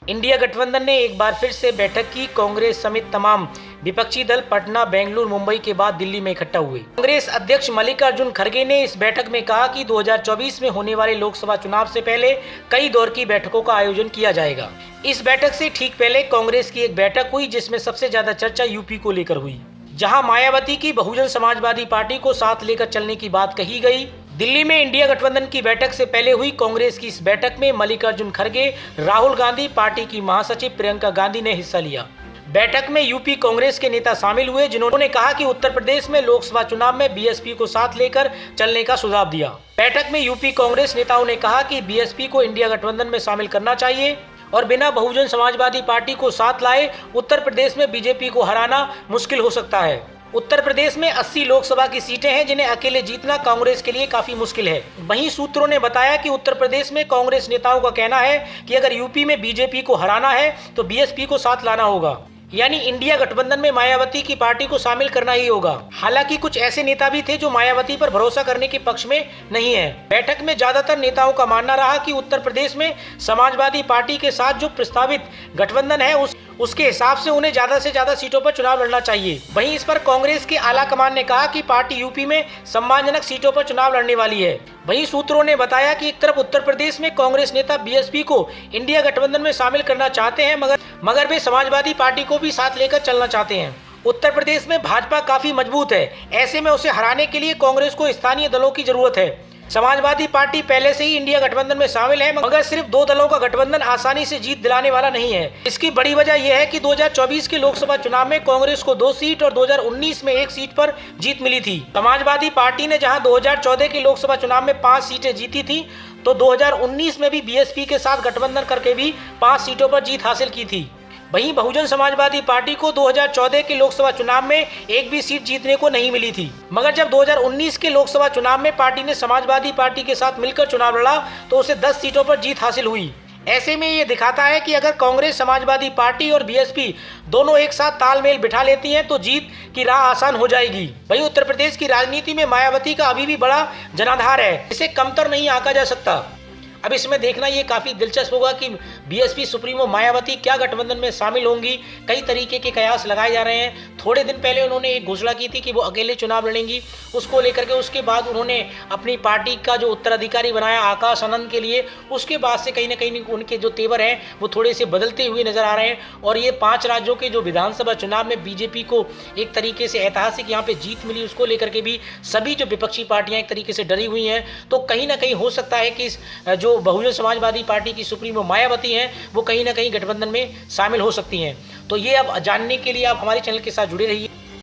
India गठबंधन ने एक बार फिर से बैठक की। कांग्रेस समेत तमाम विपक्षी दल पटना, बेंगलुरु, मुंबई के बाद दिल्ली में इकट्ठा हुए। कांग्रेस अध्यक्ष मल्लिकार्जुन खड़गे ने इस बैठक में कहा कि 2024 में होने वाले लोकसभा चुनाव से पहले कई दौर की बैठकों का आयोजन किया जाएगा। इस बैठक से ठीक पहले कांग्रेस की एक बैठक हुई जिसमें सबसे ज्यादा चर्चा यूपी को लेकर हुई, जहां मायावती की बहुजन समाजवादी पार्टी को साथ लेकर चलने की बात कही गई। दिल्ली में इंडिया गठबंधन की बैठक से पहले हुई कांग्रेस की इस बैठक में मल्लिकार्जुन खड़गे, राहुल गांधी, पार्टी की महासचिव प्रियंका गांधी ने हिस्सा लिया। बैठक में यूपी कांग्रेस के नेता शामिल हुए जिन्होंने कहा कि उत्तर प्रदेश में लोकसभा चुनाव में बीएसपी को साथ लेकर चलने का सुझाव दिया। बैठक में यूपी कांग्रेस नेताओं ने कहा कि बीएसपी को इंडिया गठबंधन में शामिल करना चाहिए और बिना बहुजन समाजवादी पार्टी को साथ लाए उत्तर प्रदेश में बीजेपी को हराना मुश्किल हो सकता है। उत्तर प्रदेश में 80 लोकसभा की सीटें हैं जिन्हें अकेले जीतना कांग्रेस के लिए काफी मुश्किल है। वहीं सूत्रों ने बताया कि उत्तर प्रदेश में कांग्रेस नेताओं का कहना है कि अगर यूपी में बीजेपी को हराना है तो बीएसपी को साथ लाना होगा, यानी इंडिया गठबंधन में मायावती की पार्टी को शामिल करना ही होगा। हालांकि कुछ ऐसे नेता भी थे जो मायावती पर भरोसा करने के पक्ष में नहीं है। बैठक में ज्यादातर नेताओं का मानना रहा कि उत्तर प्रदेश में समाजवादी पार्टी के साथ जो प्रस्तावित गठबंधन है उसके हिसाब से उन्हें ज्यादा से ज्यादा सीटों पर चुनाव लड़ना चाहिए। वहीं इस पर कांग्रेस के आला कमान ने कहा कि पार्टी यूपी में सम्मानजनक सीटों पर चुनाव लड़ने वाली है। वहीं सूत्रों ने बताया कि एक तरफ उत्तर प्रदेश में कांग्रेस नेता बीएसपी को इंडिया गठबंधन में शामिल करना चाहते हैं, मगर वे समाजवादी पार्टी को भी साथ लेकर चलना चाहते हैं। उत्तर प्रदेश में भाजपा काफी मजबूत है, ऐसे में उसे हराने के लिए कांग्रेस को स्थानीय दलों की जरूरत है। समाजवादी पार्टी पहले से ही इंडिया गठबंधन में शामिल है, मगर सिर्फ दो दलों का गठबंधन आसानी से जीत दिलाने वाला नहीं है। इसकी बड़ी वजह यह है कि 2024 के लोकसभा चुनाव में कांग्रेस को 2 सीट और 2019 में 1 सीट पर जीत मिली थी। समाजवादी पार्टी ने जहां 2014 के लोकसभा चुनाव में 5 सीटें जीती थी, तो 2019 में भी बीएसपी के साथ गठबंधन करके भी 5 सीटों पर जीत हासिल की थी। वहीं बहुजन समाजवादी पार्टी को 2014 के लोकसभा चुनाव में एक भी सीट जीतने को नहीं मिली थी, मगर जब 2019 के लोकसभा चुनाव में पार्टी ने समाजवादी पार्टी के साथ मिलकर चुनाव लड़ा तो उसे 10 सीटों पर जीत हासिल हुई। ऐसे में ये दिखाता है कि अगर कांग्रेस, समाजवादी पार्टी और बीएसपी दोनों एक साथ तालमेल बिठा लेती हैं तो जीत की राह आसान हो जाएगी। वहीं उत्तर प्रदेश की राजनीति में मायावती का अभी भी बड़ा जनाधार है, इसे कमतर नहीं आंका जा सकता। अब इसमें देखना ये काफ़ी दिलचस्प होगा कि बीएसपी सुप्रीमो मायावती क्या गठबंधन में शामिल होंगी। कई तरीके के कयास लगाए जा रहे हैं। थोड़े दिन पहले उन्होंने एक घोषणा की थी कि वो अकेले चुनाव लड़ेंगी, उसको लेकर के उसके बाद उन्होंने अपनी पार्टी का जो उत्तराधिकारी बनाया आकाश आनंद के लिए, उसके बाद से कहीं ना कहीं उनके जो तेवर हैं वो थोड़े से बदलते हुए नजर आ रहे हैं। और ये 5 राज्यों के जो विधानसभा चुनाव में बीजेपी को एक तरीके से ऐतिहासिक यहाँ पे जीत मिली, उसको लेकर के भी सभी जो विपक्षी पार्टियां एक तरीके से डरी हुई हैं। तो कहीं ना कहीं हो सकता है कि जो बहुजन समाजवादी पार्टी की सुप्रीमो मायावती हैं वो कहीं ना कहीं गठबंधन में शामिल हो सकती हैं। तो ये अब जानने के लिए आप हमारे चैनल के साथ जुड़े रहिए।